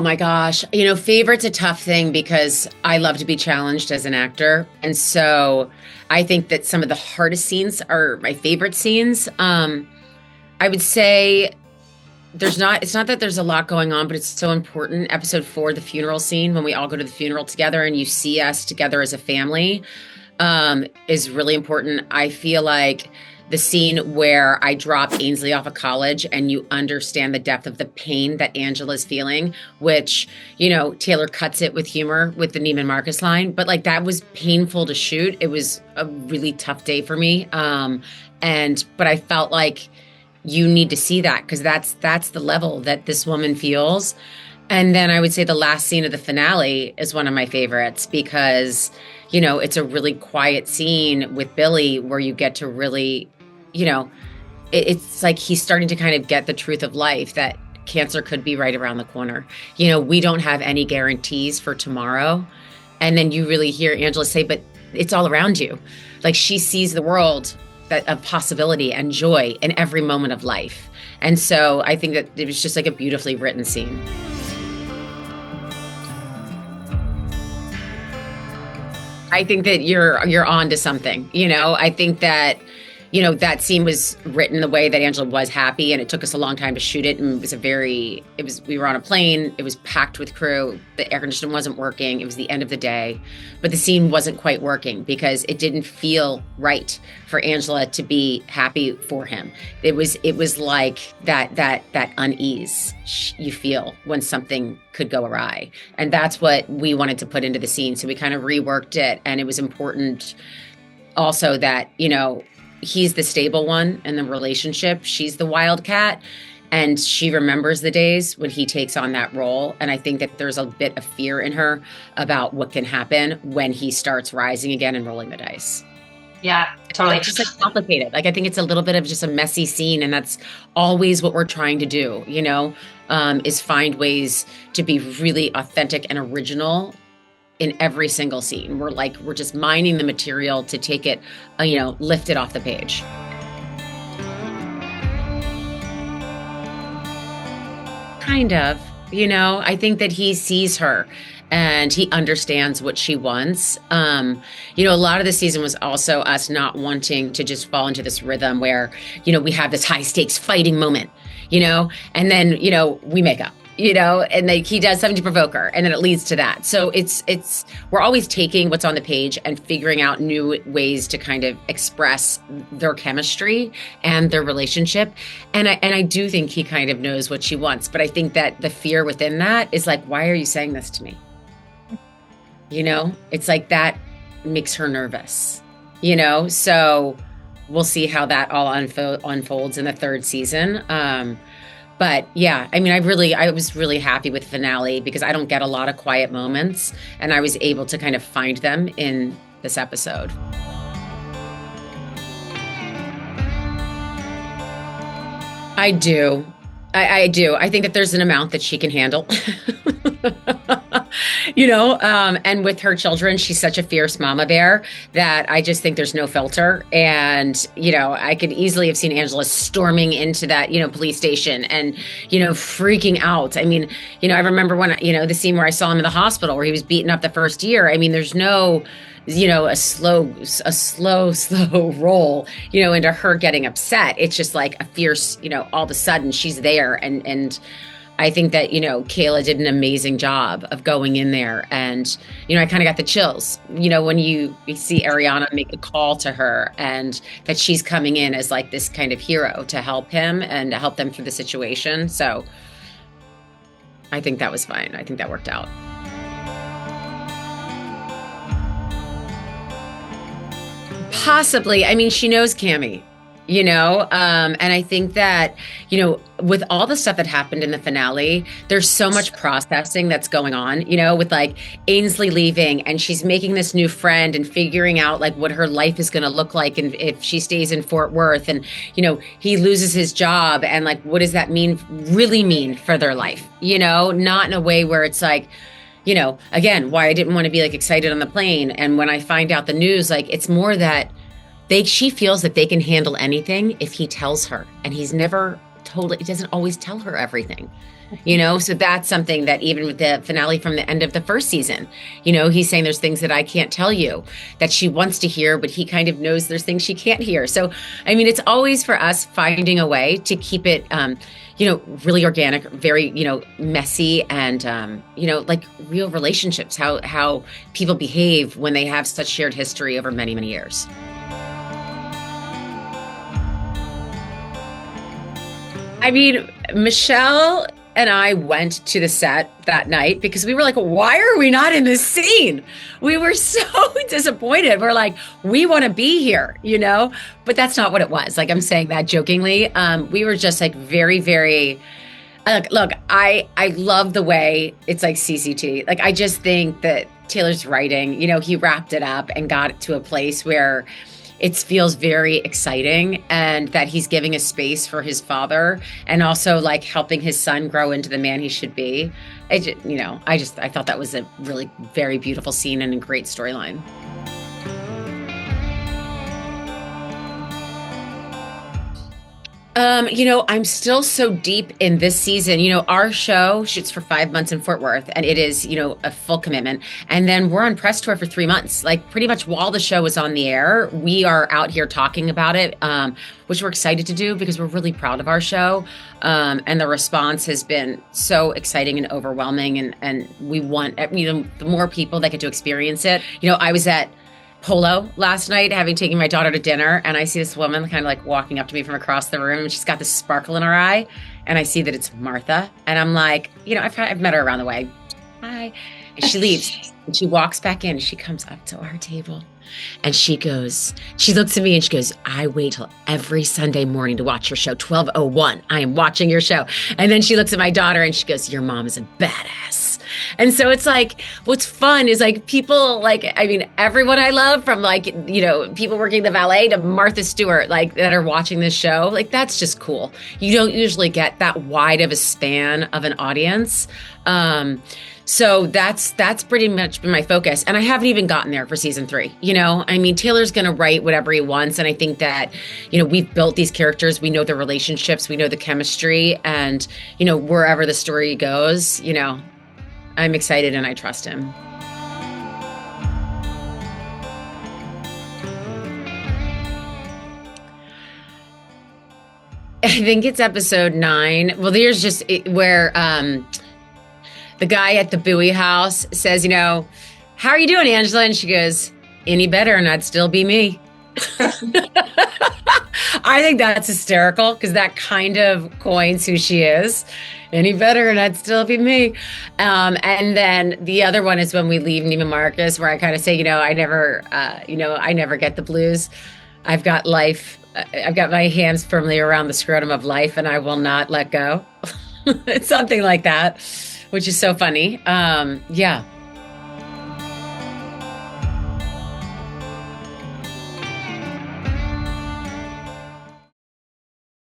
Oh my gosh. Favorite's a tough thing because I love to be challenged as an actor. And so I think that some of the hardest scenes are my favorite scenes. I would say it's not that there's a lot going on, but it's so important. Episode 4, the funeral scene, when we all go to the funeral together and you see us together as a family, is really important. I feel like the scene where I drop Ainsley off of college and you understand the depth of the pain that Angela's feeling, which, Taylor cuts it with humor with the Neiman Marcus line, but like that was painful to shoot. It was a really tough day for me. But I felt like you need to see that because that's the level that this woman feels. And then I would say the last scene of the finale is one of my favorites because, it's a really quiet scene with Billy where you get to really, it's like he's starting to kind of get the truth of life that cancer could be right around the corner. We don't have any guarantees for tomorrow. And then you really hear Angela say, but it's all around you. Like she sees the world of possibility and joy in every moment of life. And so I think that it was just like a beautifully written scene. I think that you're on to something. I think that that scene was written the way that Angela was happy, and it took us a long time to shoot it. And we were on a plane. It was packed with crew. The air conditioning wasn't working. It was the end of the day, but the scene wasn't quite working because it didn't feel right for Angela to be happy for him. It was like that unease you feel when something could go awry. And that's what we wanted to put into the scene. So we kind of reworked it, and it was important also that, he's the stable one in the relationship. She's the wildcat, and she remembers the days when he takes on that role. And I think that there's a bit of fear in her about what can happen when he starts rising again and rolling the dice. Yeah, totally. It's just like complicated. Like I think it's a little bit of just a messy scene, and that's always what we're trying to do, is find ways to be really authentic and original in every single scene. We're just mining the material to take it, lift it off the page. Kind of, I think that he sees her and he understands what she wants. A lot of the season was also us not wanting to just fall into this rhythm where, we have this high stakes fighting moment, and then, we make up. And he does something to provoke her, and then it leads to that. So we're always taking what's on the page and figuring out new ways to kind of express their chemistry and their relationship. And I do think he kind of knows what she wants, but I think that the fear within that is like, why are you saying this to me? It's like that makes her nervous, so we'll see how that all unfolds in the third season. But yeah, I mean, I was really happy with the finale because I don't get a lot of quiet moments, and I was able to kind of find them in this episode. I do. I do. I think that there's an amount that she can handle. And with her children, she's such a fierce mama bear that I just think there's no filter. And, I could easily have seen Angela storming into that, police station and, freaking out. I mean, I remember when, the scene where I saw him in the hospital where he was beaten up the first year. I mean, there's no, a slow roll, into her getting upset. It's just like a fierce, all of a sudden she's there. And I think that, Kayla did an amazing job of going in there. And, I kind of got the chills, when you see Ariana make a call to her and that she's coming in as like this kind of hero to help him and to help them through the situation. So I think that was fine. I think that worked out. Possibly. I mean, she knows Cammie, and I think that, with all the stuff that happened in the finale, there's so much processing that's going on, with like Ainsley leaving and she's making this new friend and figuring out like what her life is going to look like. And if she stays in Fort Worth and, he loses his job and like, what does that really mean for their life? Not in a way where it's like, again, why I didn't want to be like excited on the plane. And when I find out the news, like it's more that she feels that they can handle anything if he tells her, and he's never he doesn't always tell her everything. So that's something that even with the finale from the end of the first season, he's saying there's things that I can't tell you that she wants to hear, but he kind of knows there's things she can't hear. So, I mean, it's always for us finding a way to keep it, really organic, very, messy and, like real relationships, how people behave when they have such shared history over many, many years. I mean, Michelle and I went to the set that night because we were like, why are we not in this scene? We were so disappointed. We're like, we want to be here, but that's not what it was. Like, I'm saying that jokingly. We were just like very, very, look, I love the way it's like CCT. Like, I just think that Taylor's writing, he wrapped it up and got it to a place where it feels very exciting, and that he's giving a space for his father and also like helping his son grow into the man he should be. I thought that was a really very beautiful scene and a great storyline. I'm still so deep in this season. Our show shoots for 5 months in Fort Worth, and it is, a full commitment. And then we're on press tour for 3 months. Like, pretty much while the show is on the air, we are out here talking about it, which we're excited to do because we're really proud of our show. And the response has been so exciting and overwhelming. And we want, the more people that get to experience it. I was at Polo last night, having taken my daughter to dinner, and I see this woman kind of like walking up to me from across the room, and she's got this sparkle in her eye, and I see that it's Martha, and I'm like, I've met her around the way. Hi. And she leaves, and she walks back in, and she comes up to our table, and she looks at me and she goes, I wait till every Sunday morning to watch your show, 12:01. I am watching your show. And then she looks at my daughter and she goes, your mom is a badass. And so it's like, what's fun is like people everyone I love, from like, people working the valet to Martha Stewart, like, that are watching this show. Like, that's just cool. You don't usually get that wide of a span of an audience. So that's pretty much been my focus. And I haven't even gotten there for season 3. Taylor's going to write whatever he wants. And I think that, we've built these characters. We know the relationships, we know the chemistry, and, wherever the story goes, I'm excited and I trust him. I think it's episode 9. Well, there's just where the guy at the Bowie house says, how are you doing, Angela? And she goes, any better and I'd still be me. I think that's hysterical because that kind of coins who she is. Any better and I'd still be me. And then the other one is when we leave Neiman Marcus, where I kind of say, I never get the blues. I've got life. I've got my hands firmly around the scrotum of life and I will not let go. It's something like that, which is so funny. Yeah.